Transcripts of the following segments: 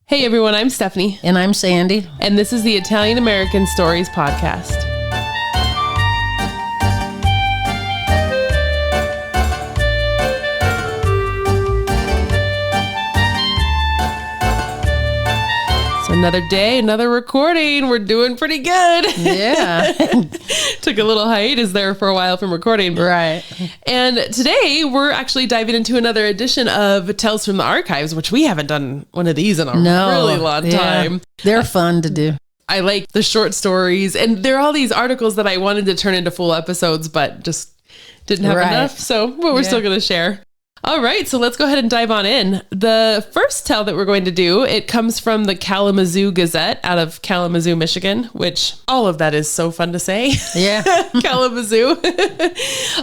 Hey everyone, I'm Stephanie. And I'm Sandy. And this is the Italian American Stories podcast. So another day, another recording. We're doing pretty good. Yeah. Took a little hiatus there for a while from recording. Right. And today we're actually diving into another edition of Tales from the Archives, which we haven't done one of these in a really long time. They're fun to do. I like the short stories, and there are all these articles that I wanted to turn into full episodes, but just didn't have enough. But we're still going to share. All right, so let's go ahead and dive on in. The first tale that we're going to do, it comes from the Kalamazoo Gazette out of Kalamazoo, Michigan, which all of that is so fun to say. Yeah. Kalamazoo.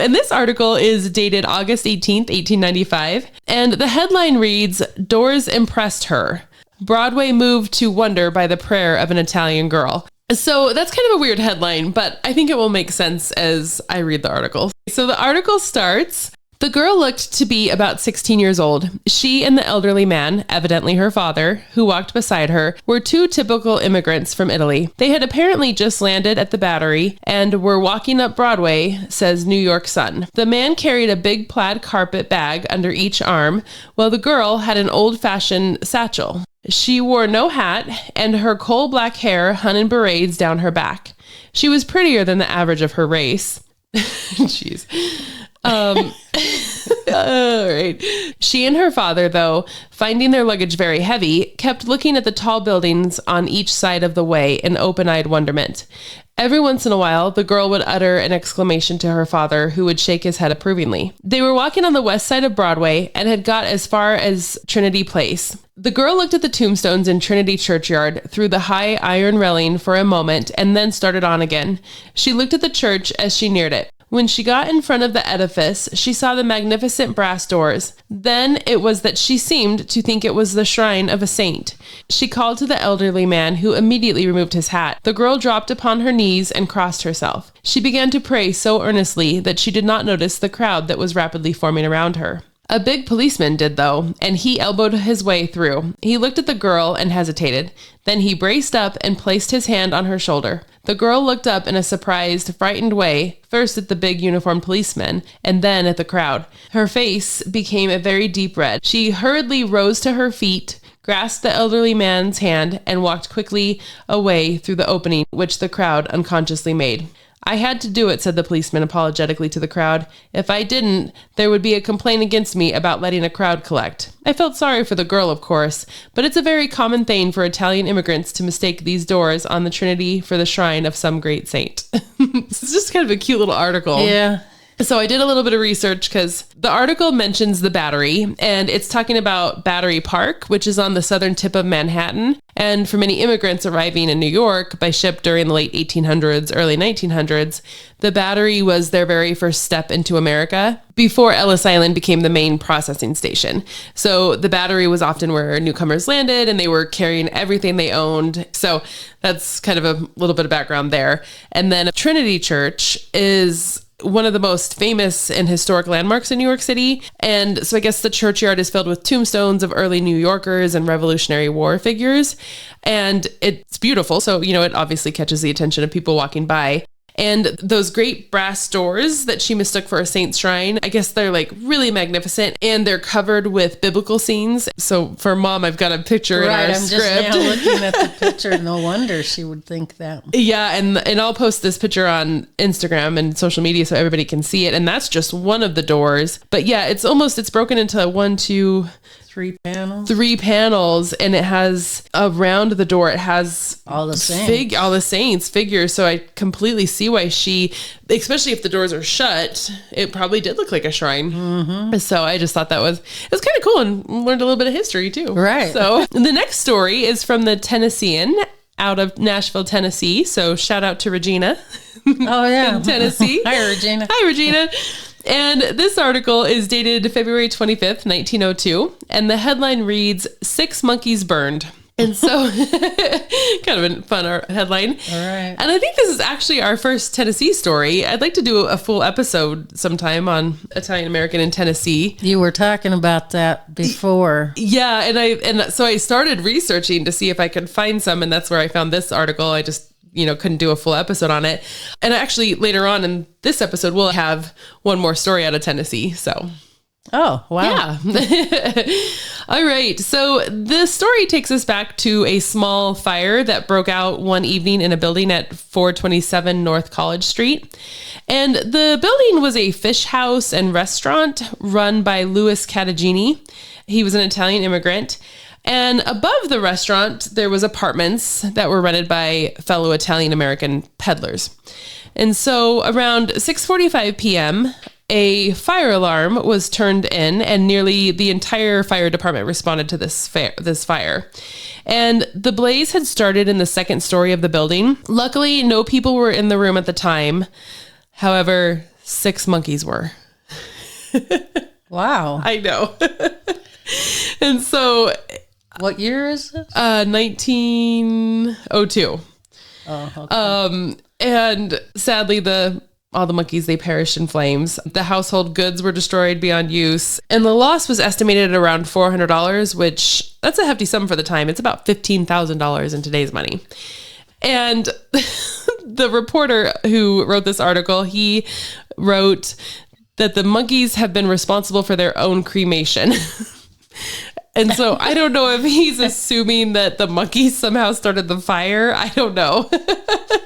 And this article is dated August 18th, 1895. And the headline reads, "Doors Impressed Her. Broadway Moved to Wonder by the Prayer of an Italian Girl." So that's kind of a weird headline, but I think it will make sense as I read the article. So the article starts, "The girl looked to be about 16 years old. She and the elderly man, evidently her father, who walked beside her, were two typical immigrants from Italy. They had apparently just landed at the Battery and were walking up Broadway," says New York Sun. "The man carried a big plaid carpet bag under each arm, while the girl had an old-fashioned satchel. She wore no hat, and her coal black hair hung in berets down her back. She was prettier than the average of her race." Jeez. All right. She and her father, though, finding their luggage very heavy, kept looking at the tall buildings on each side of the way in open-eyed wonderment. Every once in a while, the girl would utter an exclamation to her father, who would shake his head approvingly. They were walking on the west side of Broadway and had got as far as Trinity Place. The girl looked at the tombstones in Trinity Churchyard through the high iron railing for a moment and then started on again. She looked at the church as she neared it. When she got in front of the edifice, she saw the magnificent brass doors. Then it was that she seemed to think it was the shrine of a saint. She called to the elderly man, who immediately removed his hat. The girl dropped upon her knees and crossed herself. She began to pray so earnestly that she did not notice the crowd that was rapidly forming around her. A big policeman did, though, and he elbowed his way through. He looked at the girl and hesitated. Then he braced up and placed his hand on her shoulder. The girl looked up in a surprised, frightened way, first at the big uniformed policeman, and then at the crowd. Her face became a very deep red. She hurriedly rose to her feet, grasped the elderly man's hand, and walked quickly away through the opening which the crowd unconsciously made. "I had to do it," said the policeman apologetically to the crowd. "If I didn't, there would be a complaint against me about letting a crowd collect. I felt sorry for the girl, of course, but it's a very common thing for Italian immigrants to mistake these doors on the Trinity for the shrine of some great saint." It's just kind of a cute little article. Yeah. So I did a little bit of research because the article mentions the Battery, and it's talking about Battery Park, which is on the southern tip of Manhattan. And for many immigrants arriving in New York by ship during the late 1800s, early 1900s, the Battery was their very first step into America before Ellis Island became the main processing station. So the Battery was often where newcomers landed, and they were carrying everything they owned. So that's kind of a little bit of background there. And then Trinity Church is one of the most famous and historic landmarks in New York City. And so I guess the churchyard is filled with tombstones of early New Yorkers and Revolutionary War figures. And it's beautiful. So, it obviously catches the attention of people walking by. And those great brass doors that she mistook for a saint's shrine, I guess they're like really magnificent, and they're covered with biblical scenes. So for Mom, I've got a picture in our script. Right, I'm just now looking at the picture. No wonder she would think that. Yeah, and I'll post this picture on Instagram and social media so everybody can see it. And that's just one of the doors. But yeah, it's broken into 1, 2, 3 panels. 3 panels, and it has around the door, it has all the saints figures. So I completely see why she, especially if the doors are shut, it probably did look like a shrine. Mm-hmm. So I just thought it was kind of cool, and learned a little bit of history too. Right. So the next story is from the Tennessean out of Nashville, Tennessee. So shout out to Regina. Oh yeah. In Tennessee. Hi, Regina. Hi, Regina. And this article is dated February 25th, 1902, and the headline reads, "6 Monkeys Burned. And so, kind of a fun headline. All right. And I think this is actually our first Tennessee story. I'd like to do a full episode sometime on Italian American in Tennessee. You were talking about that before. Yeah, and so I started researching to see if I could find some, and that's where I found this article. I just couldn't do a full episode on it. And actually, later on in this episode, we'll have one more story out of Tennessee. So. Oh, wow. Yeah. All right. So the story takes us back to a small fire that broke out one evening in a building at 427 North College Street. And the building was a fish house and restaurant run by Louis Catagini. He was an Italian immigrant. And above the restaurant, there was apartments that were rented by fellow Italian American peddlers. And so around 6:45 p.m., a fire alarm was turned in, and nearly the entire fire department responded to this fire. And the blaze had started in the second story of the building. Luckily, no people were in the room at the time. However, 6 monkeys were. Wow. I know. And so... What year is this? 1902. Oh, okay. And sadly, all the monkeys, they perished in flames. The household goods were destroyed beyond use. And the loss was estimated at around $400, which that's a hefty sum for the time. It's about $15,000 in today's money. And the reporter who wrote this article, he wrote that the monkeys have been responsible for their own cremation. And so I don't know if he's assuming that the monkeys somehow started the fire. I don't know.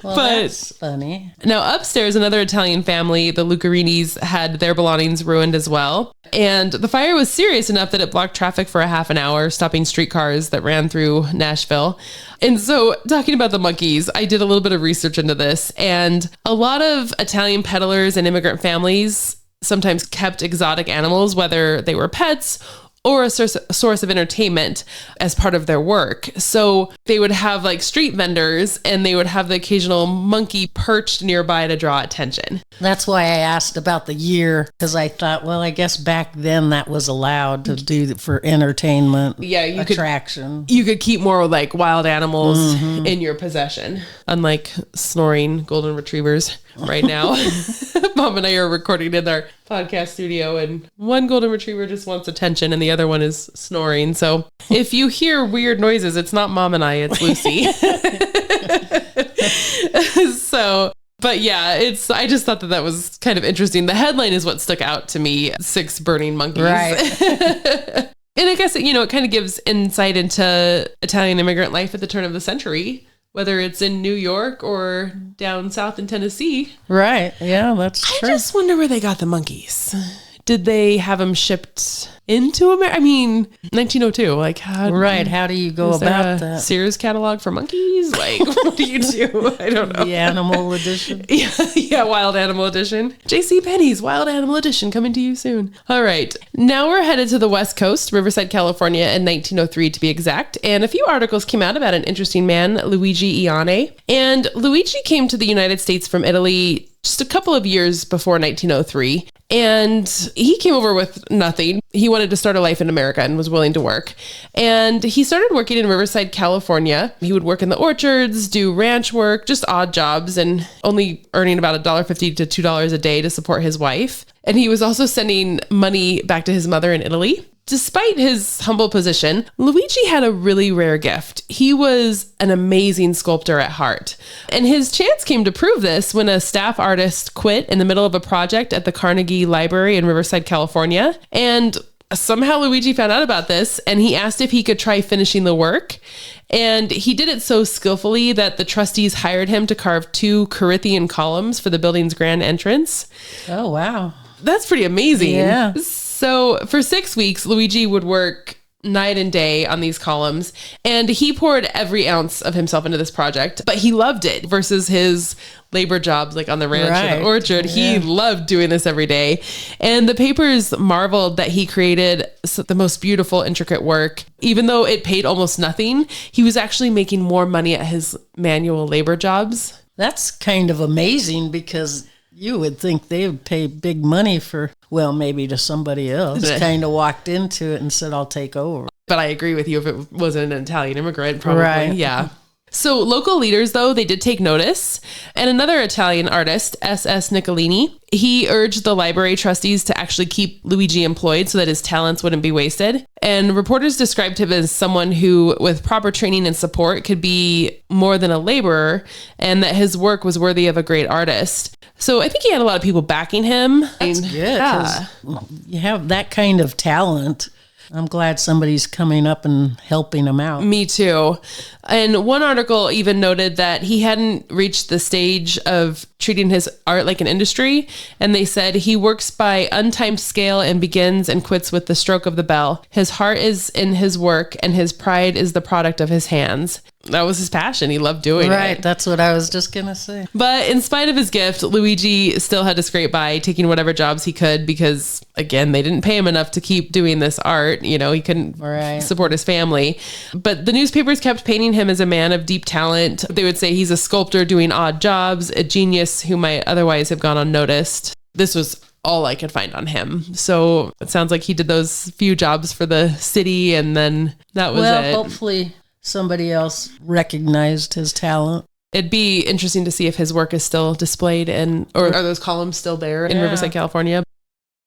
Well, but that's funny. Now upstairs, another Italian family, the Lucarinis, had their belongings ruined as well. And the fire was serious enough that it blocked traffic for a half an hour, stopping streetcars that ran through Nashville. And so talking about the monkeys, I did a little bit of research into this. And a lot of Italian peddlers and immigrant families sometimes kept exotic animals, whether they were pets or a source of entertainment as part of their work. So they would have like street vendors, and they would have the occasional monkey perched nearby to draw attention. That's why I asked about the year, because I thought, well, I guess back then that was allowed to do for entertainment. Yeah, attraction. You could keep more like wild animals in your possession, unlike snoring golden retrievers right now. Mom and I are recording in our podcast studio, and one golden retriever just wants attention and the other one is snoring. So if you hear weird noises, it's not Mom and I, it's Lucy. But yeah, I just thought that was kind of interesting. The headline is what stuck out to me: 6 burning monkeys. Right. And I guess, it kind of gives insight into Italian immigrant life at the turn of the century, whether it's in New York or down south in Tennessee. Right. Yeah, that's true. I just wonder where they got the monkeys. Did they have them shipped into America? I mean, 1902. Like, how do you go about that? Sears catalog for monkeys? Like, what do you do? I don't know. The animal edition. Yeah, Wild Animal Edition. J.C. Penney's Wild Animal Edition coming to you soon. All right. Now we're headed to the West Coast, Riverside, California in 1903 to be exact. And a few articles came out about an interesting man, Luigi Iane. And Luigi came to the United States from Italy just a couple of years before 1903. And he came over with nothing. He wanted to start a life in America and was willing to work. And he started working in Riverside, California. He would work in the orchards, do ranch work, just odd jobs, and only earning about $1.50 to $2 a day to support his wife. And he was also sending money back to his mother in Italy. Despite his humble position, Luigi had a really rare gift. He was an amazing sculptor at heart. And his chance came to prove this when a staff artist quit in the middle of a project at the Carnegie Library in Riverside, California. And somehow Luigi found out about this, and he asked if he could try finishing the work. And he did it so skillfully that the trustees hired him to carve 2 Corinthian columns for the building's grand entrance. Oh, wow. That's pretty amazing. Yeah. So for 6 weeks, Luigi would work night and day on these columns, and he poured every ounce of himself into this project, but he loved it versus his labor jobs like on the ranch or the orchard. Yeah. He loved doing this every day. And the papers marveled that he created the most beautiful, intricate work. Even though it paid almost nothing, he was actually making more money at his manual labor jobs. That's kind of amazing, because you would think they would pay big money for, well, maybe to somebody else. Kind of walked into it and said, I'll take over. But I agree with you, if it wasn't an Italian immigrant, probably. Right. Yeah. So local leaders, though, they did take notice. And another Italian artist, S.S. Niccolini, he urged the library trustees to actually keep Luigi employed so that his talents wouldn't be wasted. And reporters described him as someone who, with proper training and support, could be more than a laborer, and that his work was worthy of a great artist. So I think he had a lot of people backing him. That's good. 'Cause you have that kind of talent. I'm glad somebody's coming up and helping him out. Me too. And one article even noted that he hadn't reached the stage of treating his art like an industry. And they said he works by untimed scale and begins and quits with the stroke of the bell. His heart is in his work and his pride is the product of his hands. That was his passion. He loved doing it. Right. That's what I was just going to say. But in spite of his gift, Luigi still had to scrape by, taking whatever jobs he could because, again, they didn't pay him enough to keep doing this art. You know, he couldn't support his family. But the newspapers kept painting him as a man of deep talent. They would say he's a sculptor doing odd jobs, a genius who might otherwise have gone unnoticed. This was all I could find on him. So it sounds like he did those few jobs for the city and then that was it. Well, hopefully somebody else recognized his talent. It'd be interesting to see if his work is still displayed or are those columns still there in Riverside, California.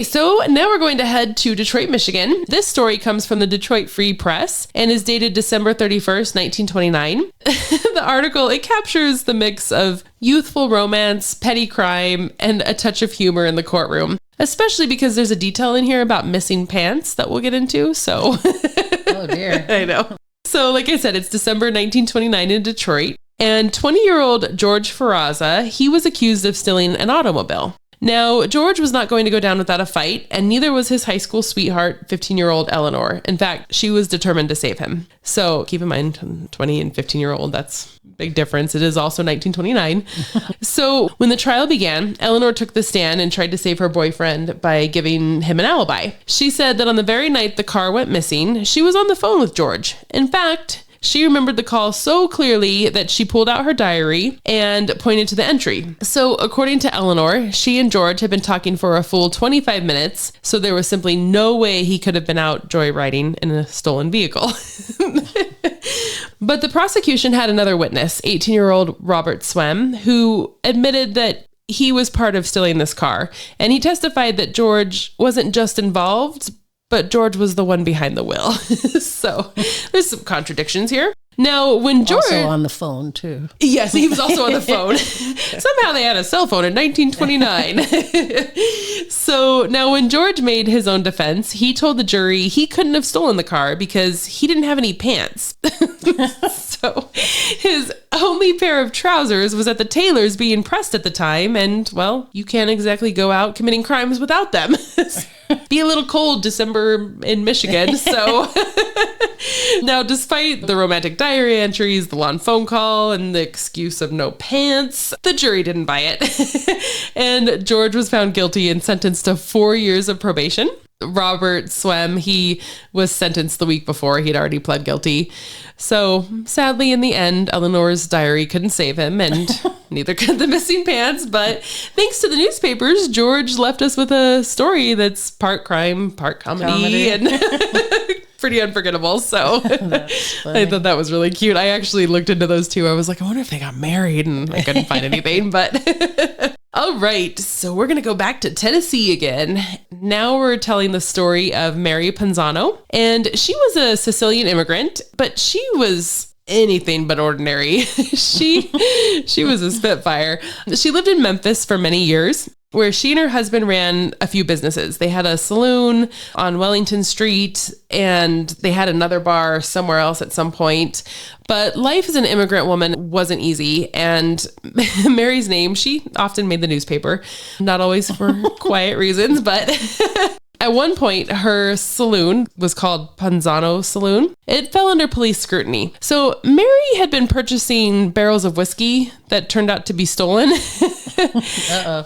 So now we're going to head to Detroit, Michigan. This story comes from the Detroit Free Press and is dated December 31st, 1929. The article, it captures the mix of youthful romance, petty crime, and a touch of humor in the courtroom, especially because there's a detail in here about missing pants that we'll get into. So, oh dear. I know. So like I said, it's December 1929 in Detroit, and 20-year-old George Ferraza, he was accused of stealing an automobile. Now, George was not going to go down without a fight, and neither was his high school sweetheart, 15-year-old Eleanor. In fact, she was determined to save him. So keep in mind, 20 and 15-year-old, that's a big difference. It is also 1929. So when the trial began, Eleanor took the stand and tried to save her boyfriend by giving him an alibi. She said that on the very night the car went missing, she was on the phone with George. In fact, she remembered the call so clearly that she pulled out her diary and pointed to the entry. So according to Eleanor, she and George had been talking for a full 25 minutes, so there was simply no way he could have been out joyriding in a stolen vehicle. But the prosecution had another witness, 18-year-old Robert Swem, who admitted that he was part of stealing this car. And he testified that George wasn't just involved, but George was the one behind the wheel. So there's some contradictions here. Now, when George... Also on the phone, too. Yes, he was also on the phone. Somehow they had a cell phone in 1929. So now when George made his own defense, he told the jury he couldn't have stolen the car because he didn't have any pants. So his only pair of trousers was at the tailor's being pressed at the time. And, well, you can't exactly go out committing crimes without them. Be a little cold December in Michigan. So now, despite the romantic diary entries, the long phone call, and the excuse of no pants, the jury didn't buy it. And George was found guilty and sentenced to 4 years of probation. Robert Swem, he was sentenced the week before. He'd already pled guilty. So sadly, in the end, Eleanor's diary couldn't save him, and neither could the missing pants. But thanks to the newspapers, George left us with a story that's part crime, part comedy. And pretty unforgettable. So I thought that was really cute. I actually looked into those two. I was like, I wonder if they got married, and I couldn't find anything, but all right. So we're going to go back to Tennessee again. Now we're telling the story of Mary Panzano, and she was a Sicilian immigrant, but she was anything but ordinary. She was a spitfire. She lived in Memphis for many years, where she and her husband ran a few businesses. They had a saloon on Wellington Street, and they had another bar somewhere else at some point. But life as an immigrant woman wasn't easy, and Mary's name, she often made the newspaper, not always for quiet reasons, but at one point, her saloon was called Panzano Saloon. It fell under police scrutiny. So Mary had been purchasing barrels of whiskey that turned out to be stolen.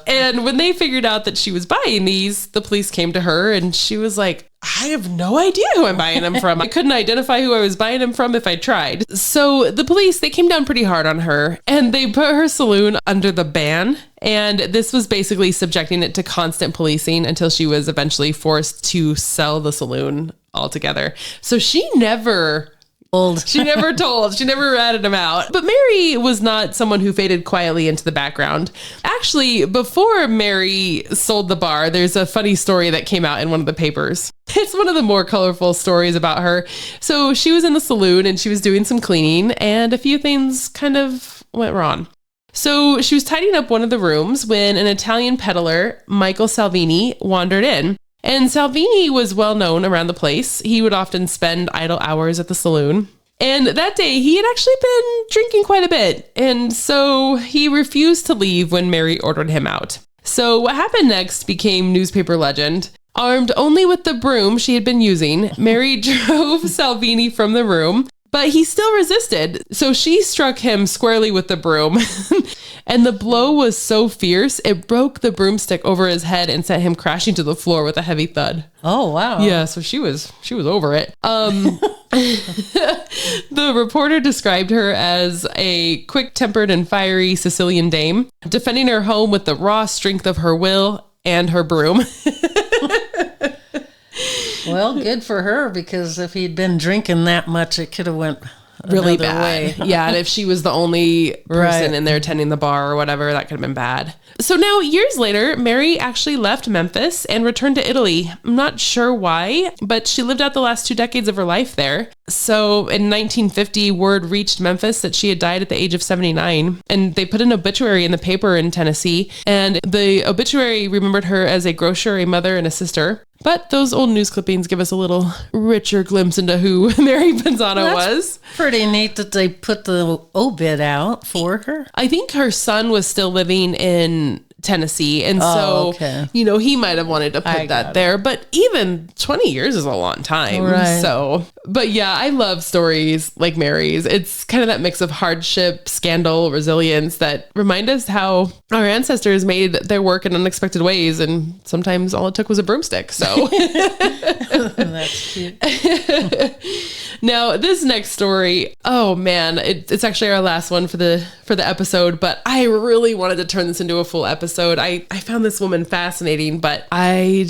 And when they figured out that she was buying these, the police came to her and she was like, I have no idea who I'm buying them from. I couldn't identify who I was buying them from if I tried. So the police, they came down pretty hard on her, and they put her saloon under the ban. And this was basically subjecting it to constant policing until she was eventually forced to sell the saloon altogether. So she never told. She never ratted him out. But Mary was not someone who faded quietly into the background. Actually, before Mary sold the bar, there's a funny story that came out in one of the papers. It's one of the more colorful stories about her. So she was in the saloon and she was doing some cleaning and a few things kind of went wrong. So she was tidying up one of the rooms when an Italian peddler, Michael Salvini, wandered in. And Salvini was well known around the place. He would often spend idle hours at the saloon. And that day, he had actually been drinking quite a bit. And so he refused to leave when Mary ordered him out. So what happened next became newspaper legend. Armed only with the broom she had been using, Mary drove Salvini from the room. But he still resisted, so she struck him squarely with the broom. And the blow was so fierce, it broke the broomstick over his head and sent him crashing to the floor with a heavy thud. Oh, wow. Yeah, so she was over it. The reporter described her as a quick-tempered and fiery Sicilian dame, defending her home with the raw strength of her will and her broom. Well, good for her, because if he'd been drinking that much, it could have went really bad. Yeah, and if she was the only person in there tending the bar or whatever, that could have been bad. So now, years later, Mary actually left Memphis and returned to Italy. I'm not sure why, but she lived out the last 2 decades of her life there. So in 1950, word reached Memphis that she had died at the age of 79. And they put an obituary in the paper in Tennessee. And the obituary remembered her as a grocer, a mother, and a sister. But those old news clippings give us a little richer glimpse into who Mary Pinzano was. Pretty neat that they put the obit out for her. I think her son was still living in Tennessee. And he might have wanted to put that there. But even 20 years is a long time. Right. So, but yeah, I love stories like Mary's. It's kind of that mix of hardship, scandal, resilience that remind us how our ancestors made their work in unexpected ways. And sometimes all it took was a broomstick. So that's cute. Now, this next story, oh man, it's actually our last one for the episode, but I really wanted to turn this into a full episode. I found this woman fascinating, but I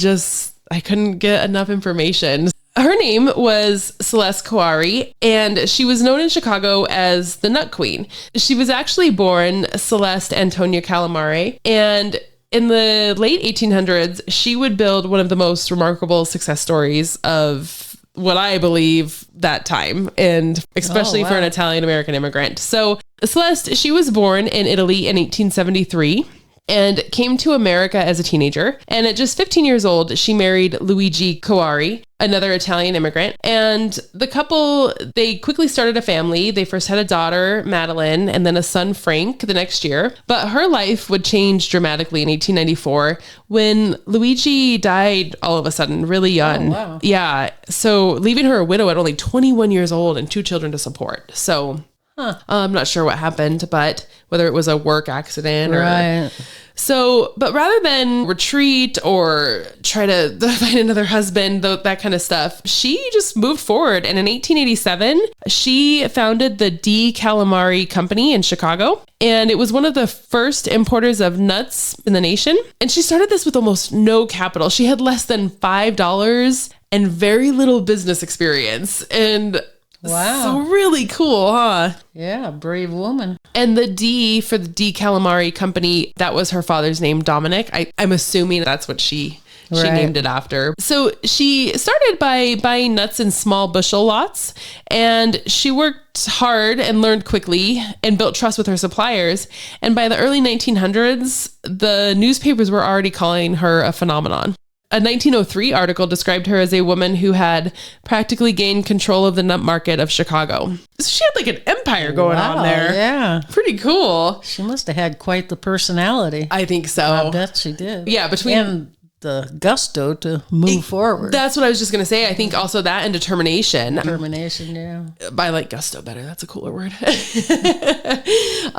couldn't get enough information. Her name was Celeste Coari, and she was known in Chicago as the Nut Queen. She was actually born Celeste Antonia Calamare, and in the late 1800s, she would build one of the most remarkable success stories of what I believe that time, and especially for an Italian-American immigrant. So Celeste, she was born in Italy in 1873 and came to America as a teenager. And at just 15 years old, she married Luigi Coari, another Italian immigrant. And the couple, they quickly started a family. They first had a daughter, Madeline, and then a son, Frank, the next year. But her life would change dramatically in 1894 when Luigi died all of a sudden, really young. Oh, wow. Yeah. So leaving her a widow at only 21 years old and 2 children to support. So I'm not sure what happened, but whether it was a work accident or... So, but rather than retreat or try to find another husband, that kind of stuff, she just moved forward. And in 1887, she founded the D. Calamari Company in Chicago. And it was one of the first importers of nuts in the nation. And she started this with almost no capital. She had less than $5 and very little business experience. And wow. So really cool, huh? Yeah, brave woman. And the D for the D. Calamari Company, that was her father's name, Dominic. I'm assuming that's what she named it after. So she started by buying nuts in small bushel lots, and she worked hard and learned quickly and built trust with her suppliers. And by the early 1900s, the newspapers were already calling her a phenomenon. A 1903 article described her as a woman who had practically gained control of the nut market of Chicago. So she had like an empire going on there. Yeah. Pretty cool. She must have had quite the personality. I think so. I bet she did. Yeah, and the gusto to move forward. That's what I was just going to say. I think also that and determination. Determination, yeah. I like gusto better. That's a cooler word.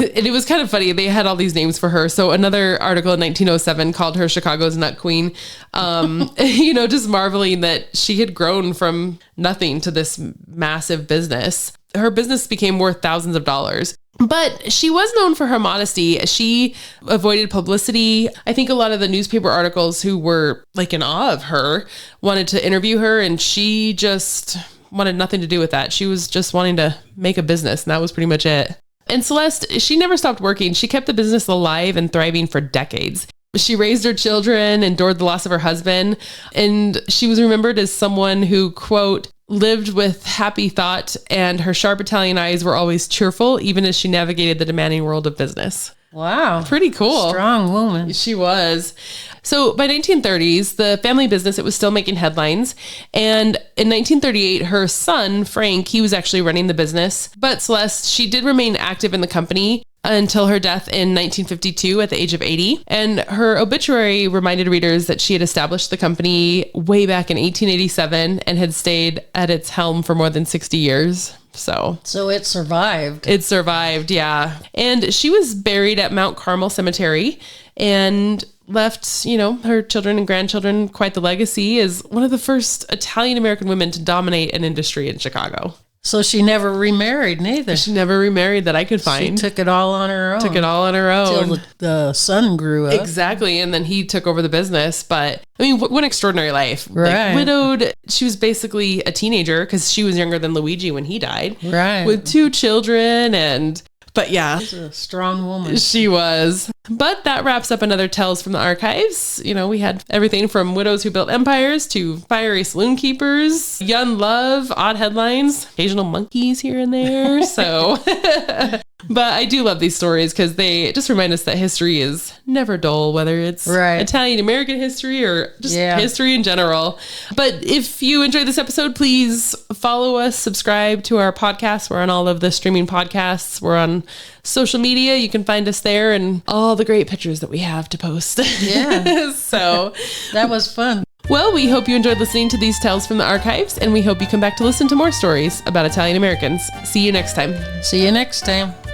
It was kind of funny. They had all these names for her. So another article in 1907 called her Chicago's Nut Queen. Just marveling that she had grown from nothing to this massive business. Her business became worth thousands of dollars. But she was known for her modesty. She avoided publicity. I think a lot of the newspaper articles who were like in awe of her wanted to interview her, and she just wanted nothing to do with that. She was just wanting to make a business, and that was pretty much it. And Celeste, she never stopped working. She kept the business alive and thriving for decades. She raised her children, endured the loss of her husband, and she was remembered as someone who, quote, lived with happy thought, and her sharp Italian eyes were always cheerful, even as she navigated the demanding world of business. Wow. Pretty cool. Strong woman. She was. So by 1930s, the family business, it was still making headlines. And in 1938, her son, Frank, he was actually running the business. But Celeste, she did remain active in the company until her death in 1952 at the age of 80. And her obituary reminded readers that she had established the company way back in 1887 and had stayed at its helm for more than 60 years. So it survived. It survived, yeah. And she was buried at Mount Carmel Cemetery and left, her children and grandchildren quite the legacy as one of the first Italian-American women to dominate an industry in Chicago. So she never remarried neither. She never remarried that I could find. She took it all on her own. Till the son grew up. Exactly. And then he took over the business. But I mean, what an extraordinary life. Right. Like, widowed. She was basically a teenager because she was younger than Luigi when he died. Right. With 2 children But yeah. She's a strong woman. She was. But that wraps up another Tales from the Archives. We had everything from widows who built empires to fiery saloon keepers, young love, odd headlines, occasional monkeys here and there. So, but I do love these stories because they just remind us that history is never dull, whether it's Italian American history or just history in general. But if you enjoyed this episode, please follow us, subscribe to our podcast. We're on all of the streaming podcasts. We're on social media. You can find us there and all the great pictures that we have to post. Yeah. So that was fun. Well, we hope you enjoyed listening to these Tales from the Archives, and we hope you come back to listen to more stories about Italian Americans. See you next time. See you next time.